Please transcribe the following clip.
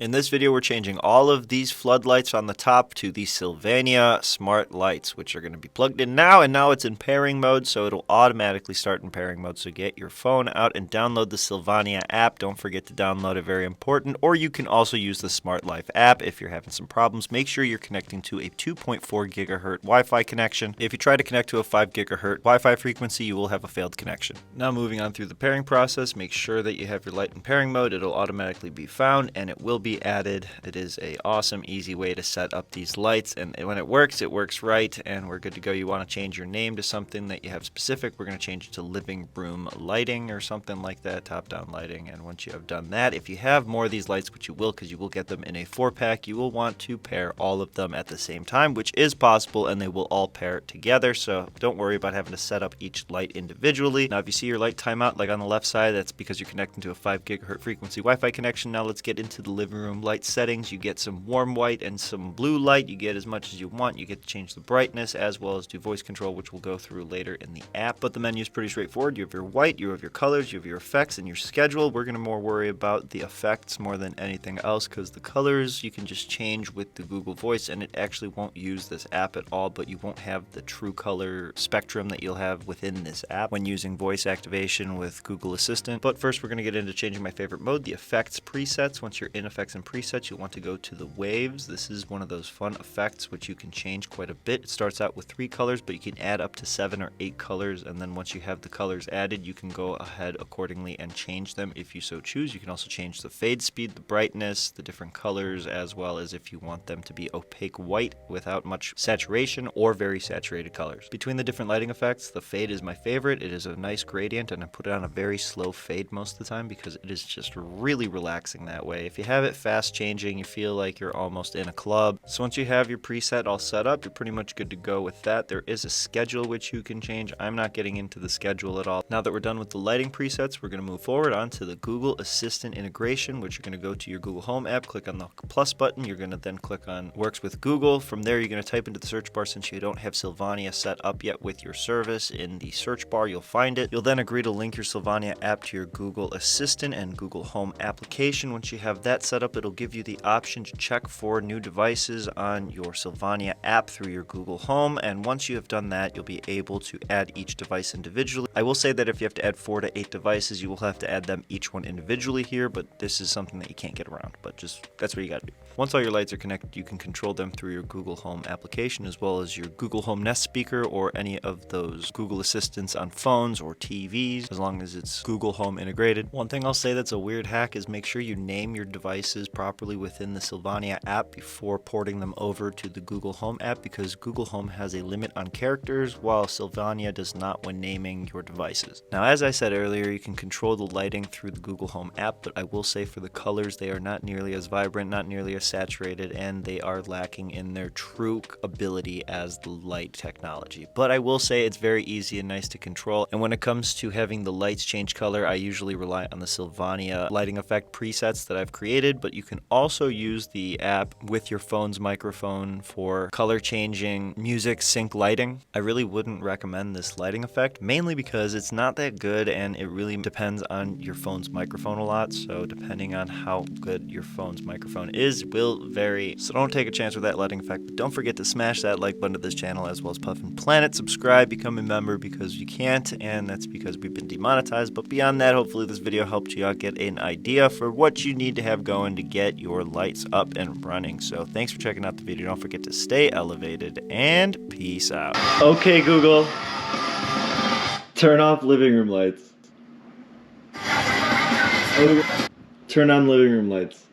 In this video, we're changing all of these floodlights on the top to the SYLVANIA smart lights, which are going to be plugged in now, and now it's in pairing mode, so it'll automatically start in pairing mode. So get your phone out and download the SYLVANIA app. Don't forget to download it, very important. Or you can also use the Smart Life app if you're having some problems. Make sure you're connecting to a 2.4 gigahertz Wi-Fi connection. If you try to connect to a 5 gigahertz Wi-Fi frequency, you will have a failed connection. Now moving on through the pairing process, make sure that you have your light in pairing mode. It'll automatically be found, and it will be added. It is a awesome, easy way to set up these lights, and when it works right, and we're good to go. You want to change your name to something that you have specific. We're going to change it to living room lighting or something like that, top-down lighting. And once you have done that, if you have more of these lights, which you will because you will get them in a 4-pack, you will want to pair all of them at the same time, which is possible, and they will all pair together. So don't worry about having to set up each light individually. Now, if you see your light timeout, like on the left side, that's because you're connecting to a 5 gigahertz frequency Wi-Fi connection. Now let's get into the living room light settings. You get some warm white and some blue light. You get as much as you want. You get to change the brightness as well as do voice control, which we'll go through later in the app. But the menu is pretty straightforward. You have your white, you have your colors, you have your effects, and your schedule. We're going to more worry about the effects more than anything else, because the colors you can just change with the Google Voice, and it actually won't use this app at all, but you won't have the true color spectrum that you'll have within this app when using voice activation with Google Assistant. But first, we're going to get into changing my favorite mode, the effects presets. Once you're in effects and presets, you'll want to go to the waves. This is one of those fun effects which you can change quite a bit. It starts out with 3 colors, but you can add up to 7 or 8 colors, and then once you have the colors added, you can go ahead accordingly and change them if you so choose. You can also change the fade speed, the brightness, the different colors, as well as if you want them to be opaque white without much saturation or very saturated colors. Between the different lighting effects, the fade is my favorite. It is a nice gradient, and I put it on a very slow fade most of the time because it is just really relaxing that way. If you have it fast changing, you feel like you're almost in a club. So once you have your preset all set up, you're pretty much good to go with that. There is a schedule which you can change. I'm not getting into the schedule at all. Now that we're done with the lighting presets, we're going to move forward onto the Google Assistant integration, which you're going to go to your Google Home app, click on the plus button. You're going to then click on Works with Google. From there, you're going to type into the search bar. Since you don't have SYLVANIA set up yet with your service, in the search bar, you'll find it. You'll then agree to link your SYLVANIA app to your Google Assistant and Google Home application. Once you have that set up, it'll give you the option to check for new devices on your SYLVANIA app through your Google Home, and once you have done that, you'll be able to add each device individually. I will say that if you have to add 4 to 8 devices, you will have to add them each one individually here, but this is something that you can't get around, but just that's what you gotta do. Once all your lights are connected, you can control them through your Google Home application, as well as your Google Home Nest speaker or any of those Google Assistants on phones or TVs, as long as it's Google Home integrated. One thing I'll say that's a weird hack is make sure you name your devices properly within the SYLVANIA app before porting them over to the Google Home app, because Google Home has a limit on characters, while SYLVANIA does not when naming your devices. Now, as I said earlier, you can control the lighting through the Google Home app, but I will say for the colors, they are not nearly as vibrant, not nearly as saturated, and they are lacking in their true ability as the light technology. But I will say it's very easy and nice to control, and when it comes to having the lights change color, I usually rely on the SYLVANIA lighting effect presets that I've created, but you can also use the app with your phone's microphone for color changing music sync lighting. I really wouldn't recommend this lighting effect, mainly because it's not that good, and it really depends on your phone's microphone a lot, so depending on how good your phone's microphone is, it will vary. So don't take a chance with that lighting effect, but don't forget to smash that like button to this channel, as well as Puffin Planet. Subscribe, become a member, because you can't, and that's because we've been demonetized. But beyond that, hopefully this video helped you out get an idea for what you need to have going to get your lights up and running. So thanks for checking out the video. Don't forget to stay elevated, and peace out. Okay, Google, turn off living room lights. Turn on living room lights.